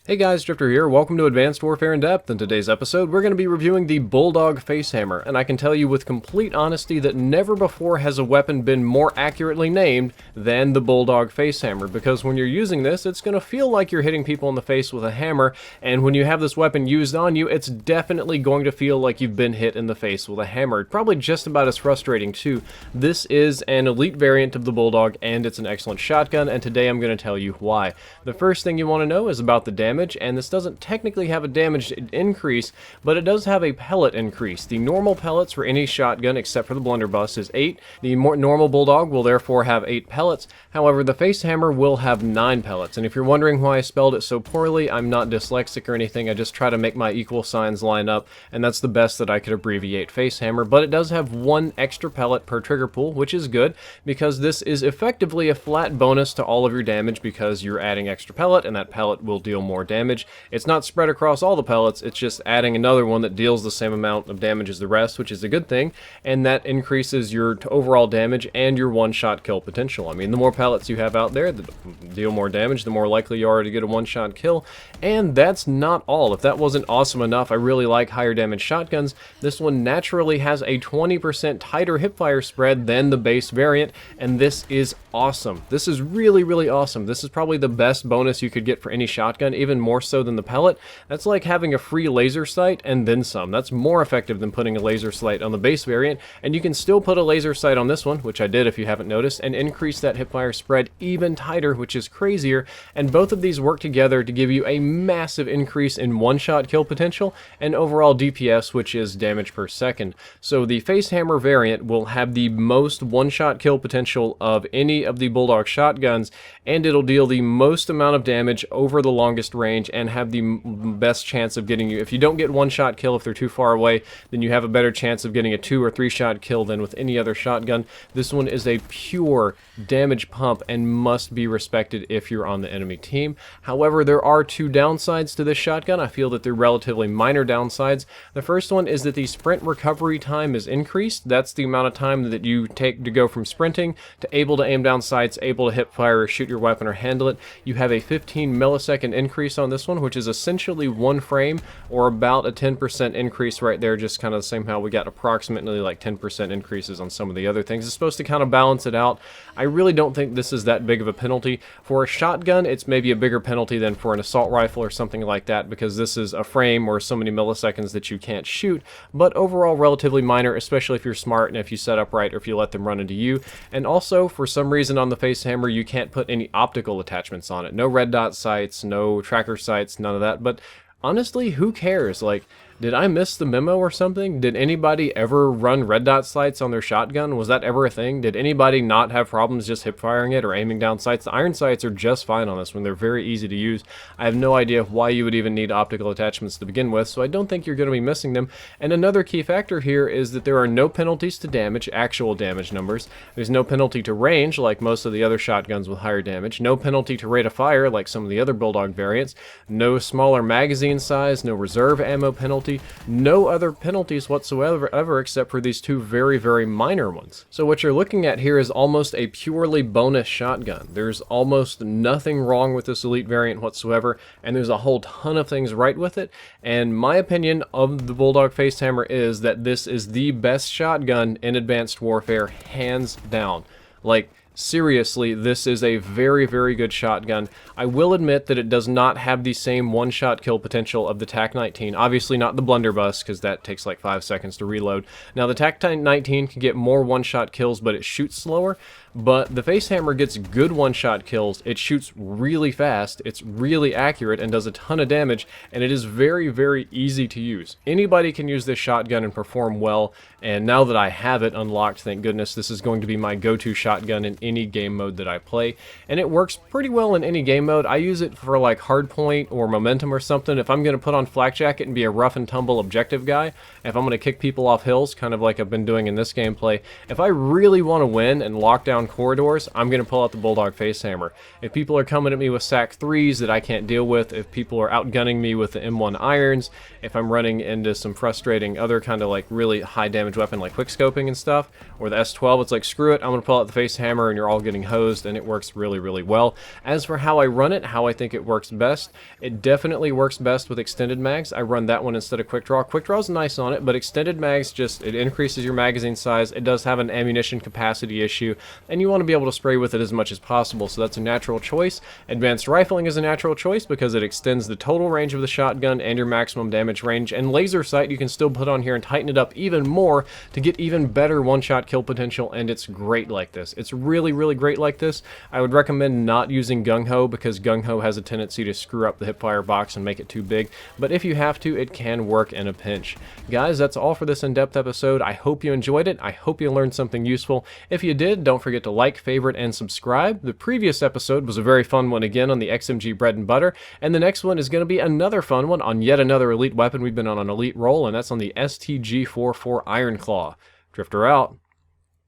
Hey guys, Drifter here. Welcome to Advanced Warfare in Depth. In today's episode, we're going to be reviewing the Bulldog Face Hammer, and I can tell you with complete honesty that never before has a weapon been more accurately named than the Bulldog Face Hammer, because when you're using this, it's going to feel like you're hitting people in the face with a hammer, and when you have this weapon used on you, it's definitely going to feel like you've been hit in the face with a hammer. Probably just about as frustrating too. This is an elite variant of the Bulldog, and it's an excellent shotgun, and today I'm going to tell you why. The first thing you want to know is about the damage, and this doesn't technically have a damage increase, but it does have a pellet increase. The normal pellets for any shotgun, except for the blunderbuss, is 8. The normal Bulldog will therefore have 8 pellets. However, the Face Hammer will have 9 pellets, and if you're wondering why I spelled it so poorly, I'm not dyslexic or anything. I just try to make my equal signs line up, and that's the best that I could abbreviate Face Hammer, but it does have 1 extra pellet per trigger pool, which is good, because this is effectively a flat bonus to all of your damage because you're adding extra pellet, and that pellet will deal more damage. It's not spread across all the pellets, it's just adding another one that deals the same amount of damage as the rest, which is a good thing, and that increases your overall damage and your one-shot kill potential. I mean, the more pellets you have out there that deal more damage, the more likely you are to get a one-shot kill, and that's not all. If that wasn't awesome enough, I really like higher damage shotguns. This one naturally has a 20% tighter hipfire spread than the base variant, and this is awesome. This is really, really awesome. This is probably the best bonus you could get for any shotgun, even more so than the pellet. That's like having a free laser sight and then some. That's more effective than putting a laser sight on the base variant, and you can still put a laser sight on this one, which I did if you haven't noticed, and increase that hipfire spread even tighter, which is crazier, and both of these work together to give you a massive increase in one-shot kill potential and overall DPS, which is damage per second. So the Face Hammer variant will have the most one-shot kill potential of any of the Bulldog shotguns, and it'll deal the most amount of damage over the longest range and have the best chance of getting you. If you don't get one-shot kill if they're too far away, then you have a better chance of getting a 2 or 3 shot kill than with any other shotgun. This one is a pure damage pump and must be respected if you're on the enemy team. However, there are 2 downsides to this shotgun. I feel that they're relatively minor downsides. The first one is that the sprint recovery time is increased. That's the amount of time that you take to go from sprinting to able to aim down sights, able to hip fire or shoot your weapon or handle it. You have a 15 millisecond increase on this one, which is essentially 1 frame, or about a 10% increase right there, just kind of the same how we got approximately like 10% increases on some of the other things. It's supposed to kind of balance it out. I really don't think this is that big of a penalty. For a shotgun, it's maybe a bigger penalty than for an assault rifle or something like that, because this is a frame or so many milliseconds that you can't shoot, but overall relatively minor, especially if you're smart and if you set up right or if you let them run into you. And also, for some reason on the Face Hammer, you can't put any optical attachments on it. No red dot sights, no tracker sights, none of that, but honestly, who cares? Like, did I miss the memo or something? Did anybody ever run red dot sights on their shotgun? Was that ever a thing? Did anybody not have problems just hip firing it or aiming down sights? The iron sights are just fine on this one. They're very easy to use. I have no idea why you would even need optical attachments to begin with, so I don't think you're going to be missing them. And another key factor here is that there are no penalties to damage, actual damage numbers. There's no penalty to range, like most of the other shotguns with higher damage. No penalty to rate of fire, like some of the other Bulldog variants. No smaller magazine size, no reserve ammo penalty. No other penalties whatsoever except for these 2 very, very minor ones. So what you're looking at here is almost a purely bonus shotgun. There's almost nothing wrong with this elite variant whatsoever, and there's a whole ton of things right with it. And my opinion of the Bulldog Face Hammer is that this is the best shotgun in Advanced Warfare, hands down. Like, seriously, this is a very, very good shotgun. I will admit that it does not have the same one-shot kill potential of the TAC-19. Obviously not the blunderbuss, because that takes like 5 seconds to reload. Now, the TAC-19 can get more one-shot kills, but it shoots slower. But the Face Hammer gets good one-shot kills, it shoots really fast, it's really accurate and does a ton of damage, and it is very, very easy to use. Anybody can use this shotgun and perform well, and now that I have it unlocked, thank goodness, this is going to be my go-to shotgun in any game mode that I play, and it works pretty well in any game mode. I use it for like hardpoint or momentum or something. If I'm going to put on flak jacket and be a rough and tumble objective guy, if I'm going to kick people off hills, kind of like I've been doing in this gameplay, if I really want to win and lock down long corridors, I'm going to pull out the Bulldog Face Hammer. If people are coming at me with SAC 3s that I can't deal with, if people are outgunning me with the M1 irons, if I'm running into some frustrating other kind of like really high damage weapon like quickscoping and stuff, or the S12, it's like screw it, I'm going to pull out the Face Hammer and you're all getting hosed, and it works really, really well. As for how I run it, how I think it works best, it definitely works best with extended mags. I run that one instead of quick draw. Quick draw is nice on it, but extended mags just, it increases your magazine size. It does have an ammunition capacity issue, and you want to be able to spray with it as much as possible, so that's a natural choice. Advanced rifling is a natural choice because it extends the total range of the shotgun and your maximum damage range, and laser sight you can still put on here and tighten it up even more to get even better one-shot kill potential, and it's great like this. It's really, really great like this. I would recommend not using gung-ho because gung-ho has a tendency to screw up the hipfire box and make it too big, but if you have to, it can work in a pinch. Guys, that's all for this in-depth episode. I hope you enjoyed it. I hope you learned something useful. If you did, don't forget to like, favorite, and subscribe. The previous episode was a very fun one again on the XMG bread and butter, and the next one is going to be another fun one on yet another elite weapon. We've been on an elite roll, and that's on the STG-44 Iron Claw. Drifter out.